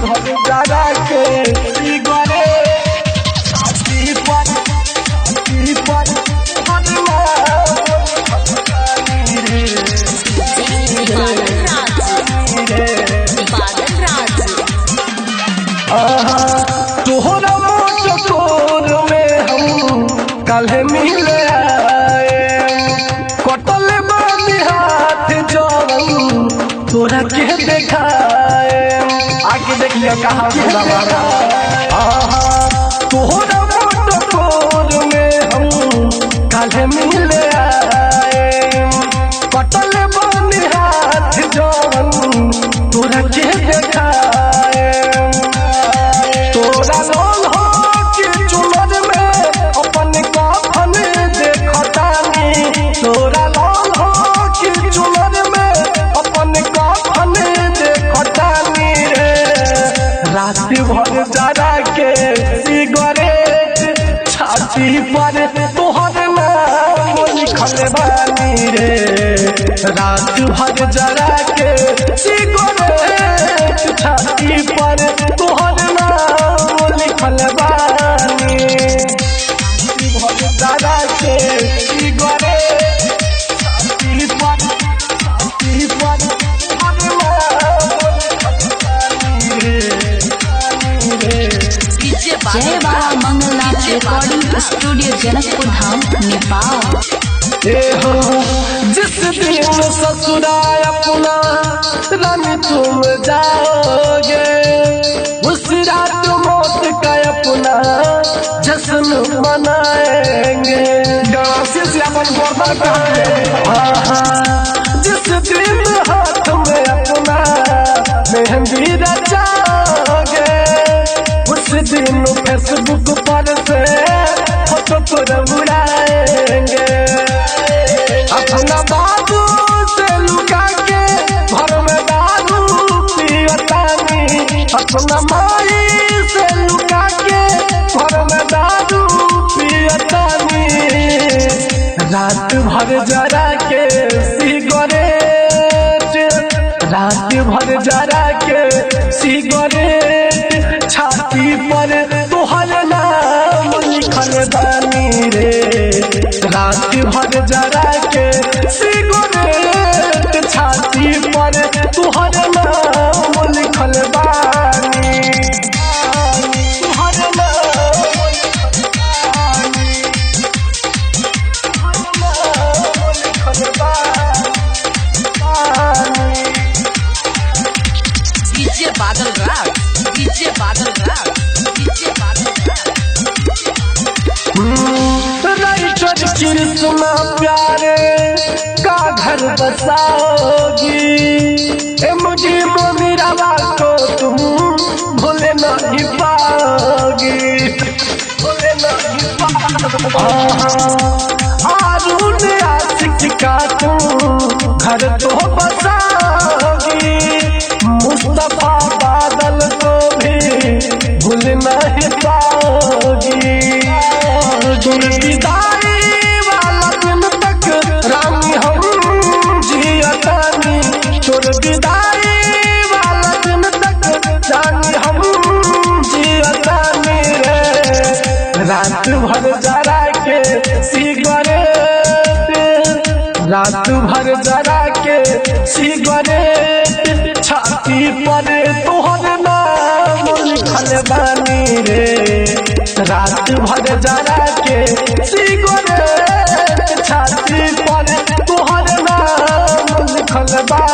भर जरा के सिगरेट छाती पर तोहरा मोटकोर में हम कल मिले आए कटल बानी हाथ जवन तोरा के देखाए आगे देखिए कहाँ तोहरा मोटकोर में हम कल मिले आए कटल बानी हाथ जवन तोरा के देखाए तोरा लोल हो कि चुनर में अपन कफन देखतानी तोरा लोल हो कि चुनर में अपन कफन देखतानी रे रात भर जरा के सिगरेट छाती पर तोहर नाम लिखल बानी रे रात भर जरा के सिगरेट छाती पर तोहर नाम लिखल बानी भर जरा के सिगरेट छाती पर जय बाबा मंगलनाथ रिकॉर्डिंग स्टूडियो जनकपुर धाम नेपाल। जिस दिन ससुराल अपना रानी तुम जाओगे उस रात मौत का अपना जश्न मनाएंगे जिस दिन हाथ में अपना मेहंदी रचाओगे उस दिन फेसबुक पर से फोटो पर उड़ाएंगे अपना बाबू से लुका के घर में दारू पियतानी अपना माई से लुका के घर में दारू पियतानी रात भर जरा के सिगरेट रात भर जरा के सिगरेट छाती पर तोहर नाम लिखल बानी रे रात भर जरा के सिगरेट छाती पर तोहर नाम लिखल बानी तोहर नाम लिखल बानी डीजे बादल राग डीजे बादल राग डीजे बादल राइटर कृष्णा प्यारे का घर बसाओगी मुझे मोमिरावा को तुम भूले नहीं पाओगी भूले नहीं आरून आशिक का तुम घर तो बसाओगी मुस्तफा बादल को भी भूल नहीं पाओगी विदाई वाला दिन तक रानी हम जियतानी तोर विदाई वाला दिन तक रानी हम जियतानी रे रात भर जरा के सिगरेट रात भर जरा के सिगरेट छाती पर तोहर नाम लिखल बानी रे रात भर जरा के सिगरेट छाती पर तोहर नाम लिखल बानी।